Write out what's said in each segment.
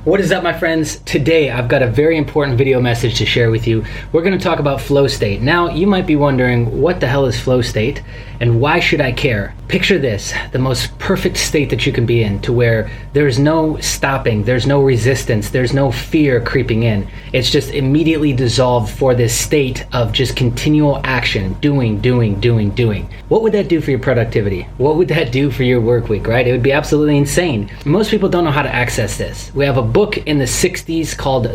What is up, my friends? Today I've got a very important video message to share with you. We're going to talk about flow state. Now, you might be wondering, what the hell is flow state and why should I care? Picture this, the most perfect state that you can be in, to where there's no stopping, there's no resistance, there's no fear creeping in. It's just immediately dissolved for this state of just continual action, doing. What would that do for your productivity? What would that do for your work week, right? It would be absolutely insane. Most people don't know how to access this. We have a book in the 60s called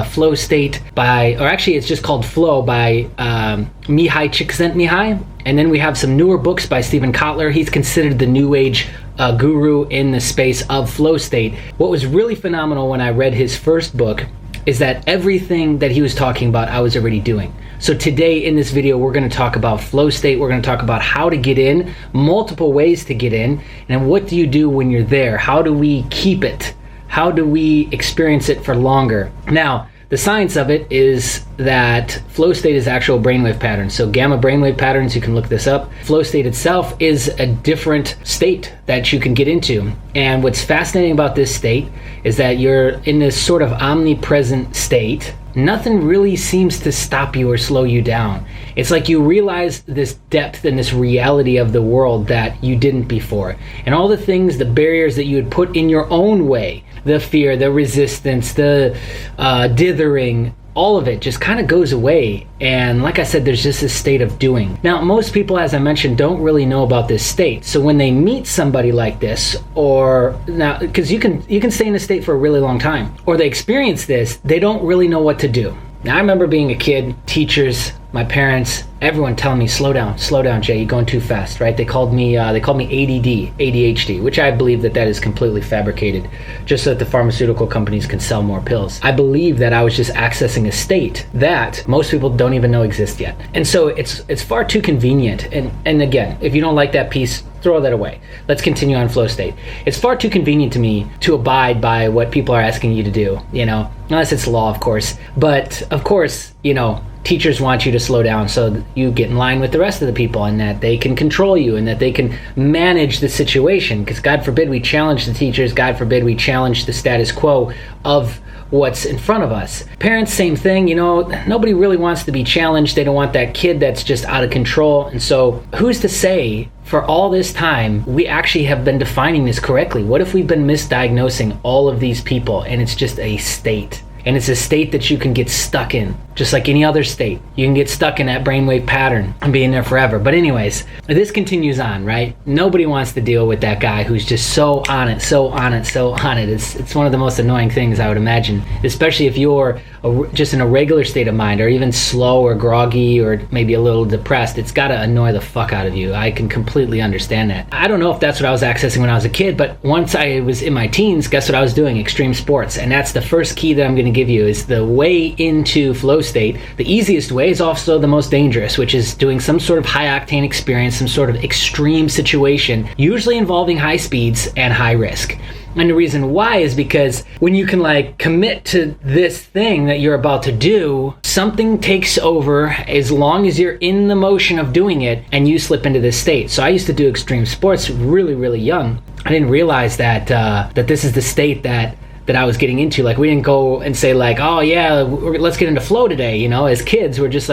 Flow State it's just called Flow by Mihaly Csikszentmihalyi. And then we have some newer books by Steven Kotler. He's considered the new age guru in the space of flow state. What was really phenomenal when I read his first book is that everything that he was talking about, I was already doing. So today in this video, we're going to talk about flow state. We're going to talk about how to get in, multiple ways to get in, and what do you do when you're there? How do we keep it? How do we experience it for longer? Now, the science of it is that flow state is actual brainwave patterns. So gamma brainwave patterns, you can look this up. Flow state itself is a different state that you can get into. And what's fascinating about this state is that you're in this sort of omnipresent state. Nothing really seems to stop you or slow you down. It's like you realize this depth and this reality of the world that you didn't before. And all the things, the barriers that you had put in your own way, the fear, the resistance, the dithering, all of it just kind of goes away. And like I said, there's just this state of doing. Now, most people, as I mentioned, don't really know about this state. So when they meet somebody like this, because you can stay in a state for a really long time, or they experience this, they don't really know what to do. Now, I remember being a kid, teachers, my parents, everyone telling me, slow down, Jay, you're going too fast, right? They called me ADD, ADHD, which I believe that is completely fabricated, just so that the pharmaceutical companies can sell more pills. I believe that I was just accessing a state that most people don't even know exists yet. And so it's far too convenient. And again, if you don't like that piece, throw that away. Let's continue on flow state. It's far too convenient to me to abide by what people are asking you to do, unless it's law, of course. But of course, teachers want you to slow down so you get in line with the rest of the people, and that they can control you and that they can manage the situation. Because God forbid we challenge the teachers, God forbid we challenge the status quo of what's in front of us. Parents, same thing. Nobody really wants to be challenged. They don't want that kid that's just out of control. And so who's to say for all this time we actually have been defining this correctly? What if we've been misdiagnosing all of these people and it's just a state? And it's a state that you can get stuck in, just like any other state. You can get stuck in that brainwave pattern and be in there forever. But anyways, this continues on, right? Nobody wants to deal with that guy who's just so on it. It's one of the most annoying things, I would imagine, especially if you're just in a regular state of mind, or even slow or groggy or maybe a little depressed. It's got to annoy the fuck out of you. I can completely understand that. I don't know if that's what I was accessing when I was a kid, but once I was in my teens, guess what I was doing? Extreme sports. And that's the first key that I'm going to give you, is the way into flow state. The easiest way is also the most dangerous, which is doing some sort of high octane experience, some sort of extreme situation, usually involving high speeds and high risk. And the reason why is because when you can commit to this thing that you're about to do, something takes over as long as you're in the motion of doing it and you slip into this state. So I used to do extreme sports really, really young. I didn't realize that this is the state that I was getting into. We didn't go and say oh yeah, let's get into flow today. As kids, we're just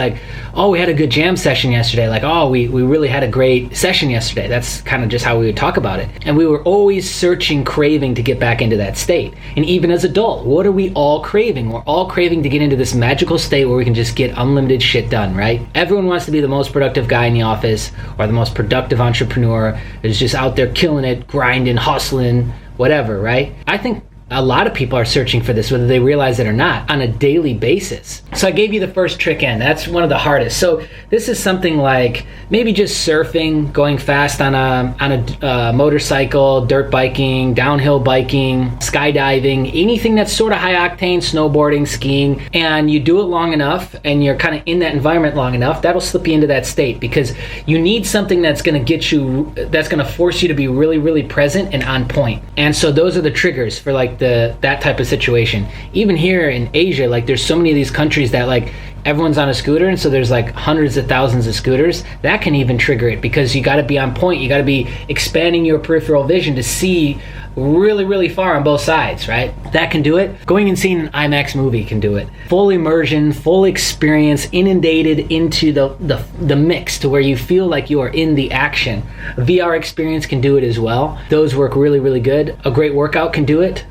oh, we had a good jam session yesterday. Oh, we really had a great session yesterday. That's kind of just how we would talk about it. And we were always searching, craving to get back into that state. And even as adults, what are we all craving? We're all craving to get into this magical state where we can just get unlimited shit done, right? Everyone wants to be the most productive guy in the office, or the most productive entrepreneur who's just out there killing it, grinding, hustling, whatever, right? I think a lot of people are searching for this, whether they realize it or not, on a daily basis. So I gave you the first trick in. That's one of the hardest. So this is something like maybe just surfing, going fast on a motorcycle, dirt biking, downhill biking, skydiving, anything that's sort of high octane, snowboarding, skiing, and you do it long enough and you're kind of in that environment long enough, that'll slip you into that state, because you need something that's going to force you to be really, really present and on point. And so those are the triggers for that type of situation. Even here in Asia, there's so many of these countries that everyone's on a scooter, and so there's like hundreds of thousands of scooters. That can even trigger it, because you got to be on point. You got to be expanding your peripheral vision to see really, really far on both sides, right? That can do it. Going and seeing an IMAX movie can do it. Full immersion, full experience, inundated into the mix to where you feel like you are in the action. A VR experience can do it as well. Those work really, really good. A great workout can do it.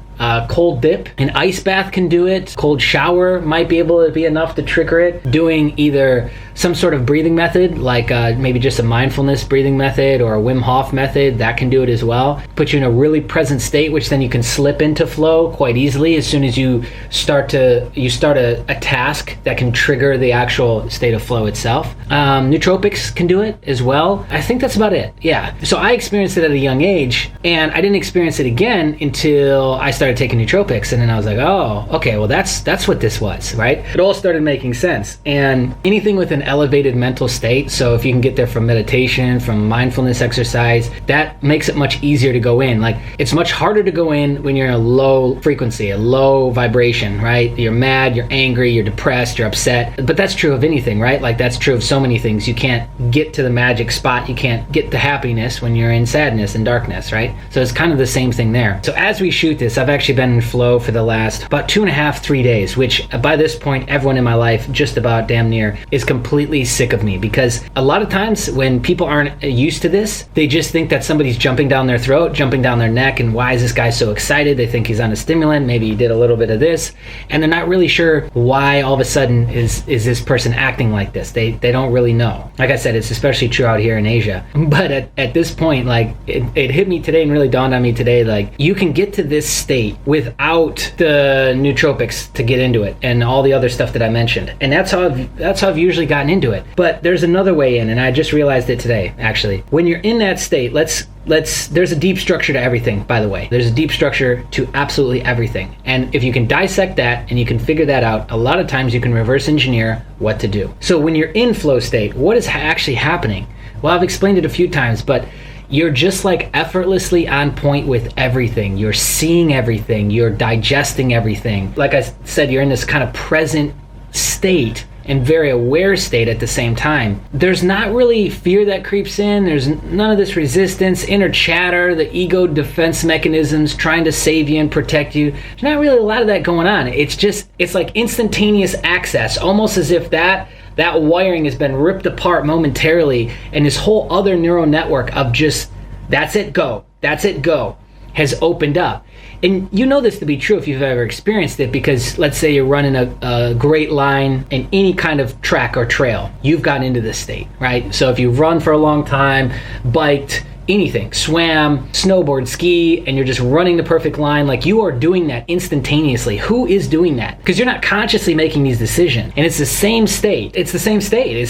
Cold dip, an ice bath can do it. Cold shower might be able to be enough to trigger it. Doing either some sort of breathing method, like maybe just a mindfulness breathing method or a Wim Hof method, that can do it as well. Put you in a really present state, which then you can slip into flow quite easily as soon as you start a task that can trigger the actual state of flow itself. Nootropics can do it as well. I think that's about it. Yeah. So I experienced it at a young age, and I didn't experience it again until I started taking nootropics, and then I was like, oh, okay, well that's what this was, right? It all started making sense. And anything with an elevated mental state, so if you can get there from meditation, from mindfulness exercise, that makes it much easier to go in. Like, it's much harder to go in when you're in a low frequency, a low vibration, right? You're mad, you're angry, you're depressed, you're upset. But that's true of anything, right? Like, that's true of so many things. You can't get to the magic spot, you can't get the happiness when you're in sadness and darkness, right? So it's kind of the same thing there. So as we shoot this, I've actually been in flow for the last about 2.5, 3 days, which by this point, everyone in my life, just about damn near, is completely sick of me, because a lot of times when people aren't used to this, they just think that somebody's jumping down their throat, jumping down their neck, and why is this guy so excited? They think he's on a stimulant, maybe he did a little bit of this, and they're not really sure why all of a sudden is this person acting like this. They don't really know. Like I said, it's especially true out here in Asia. But at this point, like, it hit me today and really dawned on me today, like, you can get to this state without the nootropics to get into it and all the other stuff that I mentioned. And that's how I've usually gotten into it. But there's another way in, and I just realized it today, actually. When you're in that state, there's a deep structure to everything, by the way. There's a deep structure to absolutely everything. And if you can dissect that and you can figure that out, a lot of times you can reverse engineer what to do. So when you're in flow state, what is actually happening? Well, I've explained it a few times, but you're just like effortlessly on point with everything. You're seeing everything. You're digesting everything. Like I said, you're in this kind of present state and very aware state at the same time. There's not really fear that creeps in. There's none of this resistance, inner chatter, the ego defense mechanisms trying to save you and protect you. There's not really a lot of that going on. It's like instantaneous access, almost as if that wiring has been ripped apart momentarily, and this whole other neural network of just, that's it, go, has opened up. And you know this to be true if you've ever experienced it, because let's say you're running a great line in any kind of track or trail. You've gotten into this state, right? So if you've run for a long time, biked, anything, swam, snowboard, ski, and you're just running the perfect line, like, you are doing that instantaneously. Who is doing that? Because you're not consciously making these decisions. And it's the same state. It's the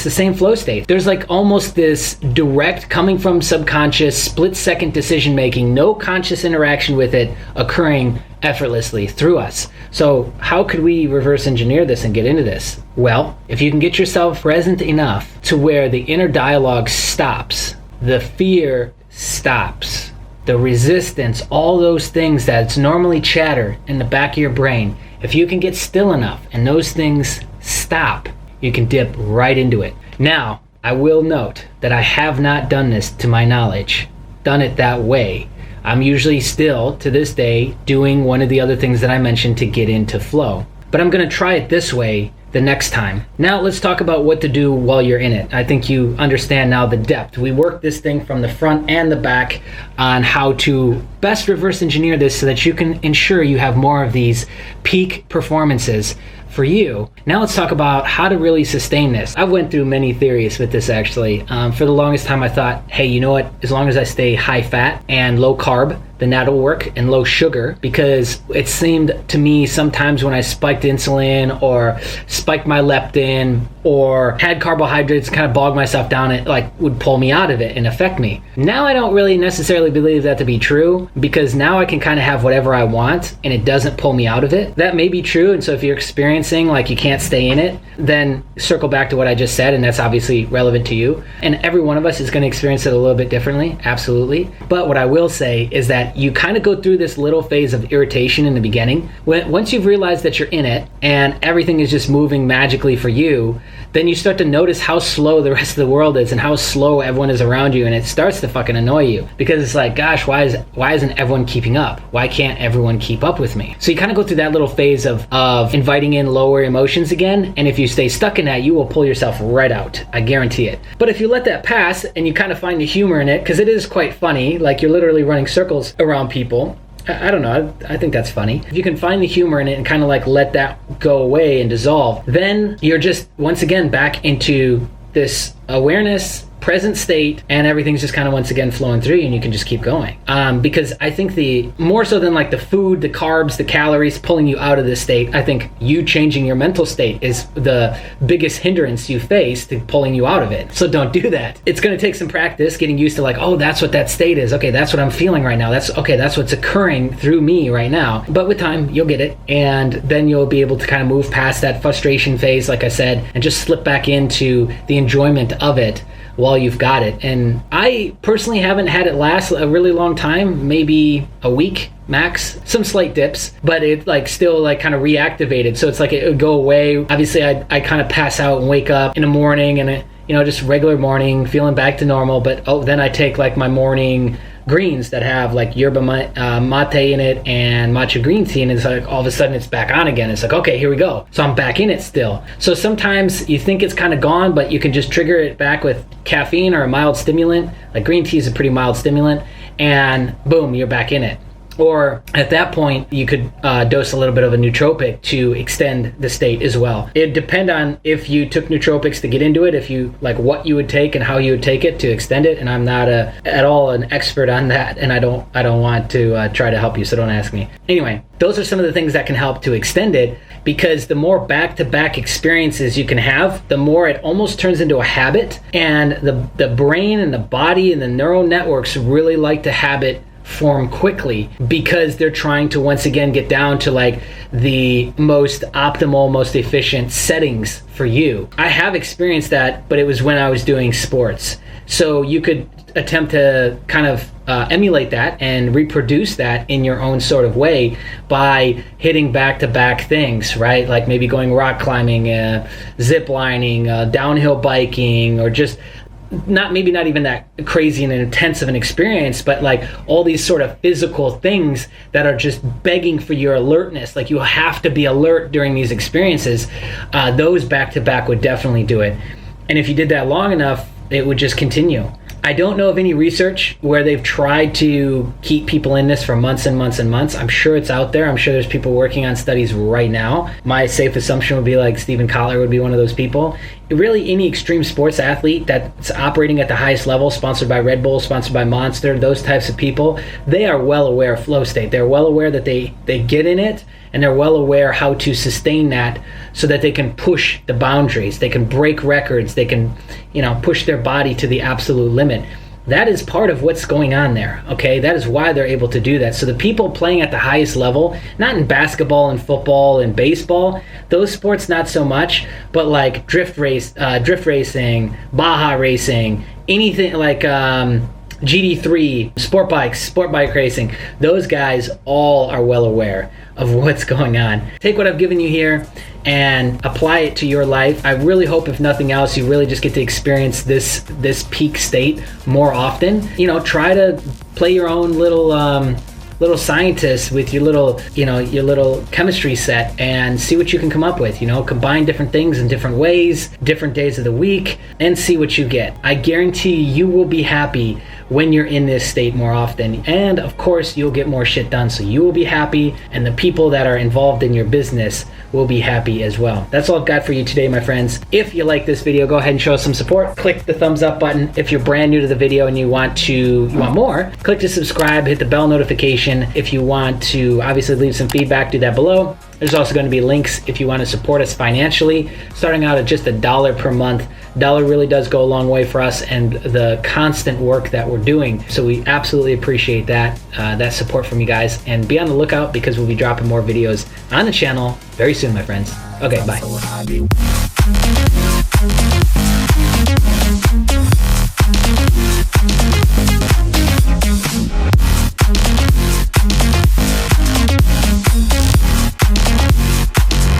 same flow state. There's like almost this direct, coming from subconscious, split-second decision making, no conscious interaction with it occurring effortlessly through us. So how could we reverse engineer this and get into this? Well, if you can get yourself present enough to where the inner dialogue stops, the fear stops, the resistance, all those things that's normally chatter in the back of your brain, if you can get still enough and those things stop, you can dip right into it. Now, I will note that I have not done this, to my knowledge, done it that way. I'm usually still, to this day, doing one of the other things that I mentioned to get into flow. But I'm going to try it this way the next time. Now let's talk about what to do while you're in it. I think you understand now the depth. We work this thing from the front and the back on how to best reverse engineer this so that you can ensure you have more of these peak performances for you. Now let's talk about how to really sustain this. I went through many theories with this, actually. For the longest time I thought, hey, you know what? As long as I stay high fat and low carb, then that'll work, and low sugar, because it seemed to me sometimes when I spiked insulin or spiked my leptin or had carbohydrates, kind of bogged myself down, it like would pull me out of it and affect me. Now I don't really necessarily believe that to be true, because now I can kind of have whatever I want and it doesn't pull me out of it. That may be true, and so if you're experiencing like you can't stay in it, then circle back to what I just said, and that's obviously relevant to you. And every one of us is going to experience it a little bit differently, absolutely. But what I will say is that that you kind of go through this little phase of irritation in the beginning. Once you've realized that you're in it and everything is just moving magically for you, then you start to notice how slow the rest of the world is and how slow everyone is around you, and it starts to fucking annoy you because it's like, gosh, why isn't everyone keeping up? Why can't everyone keep up with me? So you kind of go through that little phase of inviting in lower emotions again, and if you stay stuck in that, you will pull yourself right out. I guarantee it. But if you let that pass and you kind of find the humor in it, because it is quite funny, like you're literally running circles around people. I don't know, I think that's funny. If you can find the humor in it and kind of like let that go away and dissolve, then you're just once again back into this awareness, present state, and everything's just kind of once again flowing through you, and you can just keep going. Because I think the more so than like the food, the carbs, the calories pulling you out of this state, I think you changing your mental state is the biggest hindrance you face to pulling you out of it. So don't do that. It's going to take some practice getting used to like, oh, that's what that state is. Okay, that's what I'm feeling right now. That's what's occurring through me right now. But with time, you'll get it, and then you'll be able to kind of move past that frustration phase, like I said, and just slip back into the enjoyment of it while you've got it. And I personally haven't had it last a really long time, maybe a week max, some slight dips, but it like still like kind of reactivated. So it's like it would go away. Obviously I kind of pass out and wake up in the morning and just regular morning, feeling back to normal. But then I take like my morning greens that have like yerba mate in it and matcha green tea, and it's like all of a sudden it's back on again. It's like, okay, here we go. So I'm back in it still. So sometimes you think it's kind of gone, but you can just trigger it back with caffeine or a mild stimulant. Like green tea is a pretty mild stimulant, and boom, you're back in it. Or at that point, you could dose a little bit of a nootropic to extend the state as well. It'd depend on if you took nootropics to get into it, if you like what you would take and how you would take it to extend it. And I'm not at all an expert on that, and I don't want to try to help you, so don't ask me. Anyway, those are some of the things that can help to extend it, because the more back-to-back experiences you can have, the more it almost turns into a habit, and the brain and the body and the neural networks really like to habit form quickly, because they're trying to once again get down to like the most optimal, most efficient settings for you. I have experienced that, but it was when I was doing sports. So you could attempt to kind of emulate that and reproduce that in your own sort of way by hitting back-to-back things, right? Like maybe going rock climbing, zip lining, downhill biking, or just not even that crazy and intense of an experience, but like all these sort of physical things that are just begging for your alertness. Like you have to be alert during these experiences. Those back to back would definitely do it. And if you did that long enough, it would just continue. I don't know of any research where they've tried to keep people in this for months and months and months. I'm sure it's out there. I'm sure there's people working on studies right now. My safe assumption would be like Steven Kotler would be one of those people. Really, any extreme sports athlete that's operating at the highest level, sponsored by Red Bull, sponsored by Monster, those types of people, they are well aware of flow state. They're well aware that they get in it, and they're well aware how to sustain that so that they can push the boundaries. They can break records. They can, push their body to the absolute limit. That is part of what's going on there, okay? That is why they're able to do that. So the people playing at the highest level, not in basketball and football and baseball, those sports not so much, but like drift racing, Baja racing, anything like GD3, sport bike racing, those guys all are well aware of what's going on. Take what I've given you here and apply it to your life. I really hope, if nothing else, you really just get to experience this peak state more often. Try to play your own little scientist with your little chemistry set and see what you can come up with. Combine different things in different ways, different days of the week, and see what you get. I guarantee you will be happy when you're in this state more often, and of course you'll get more shit done. So you will be happy, and the people that are involved in your business will be happy as well. That's all I've got for you today, my friends. If you like this video, go ahead and show us some support. Click the thumbs up button. If you're brand new to the video and you want more, click to subscribe, hit the bell notification. If you want to obviously leave some feedback, do that below. There's also going to be links if you want to support us financially, starting out at just $1 per month. $1 really does go a long way for us and the constant work that we're doing. So we absolutely appreciate that support from you guys. And be on the lookout, because we'll be dropping more videos on the channel very soon, my friends. Okay, bye.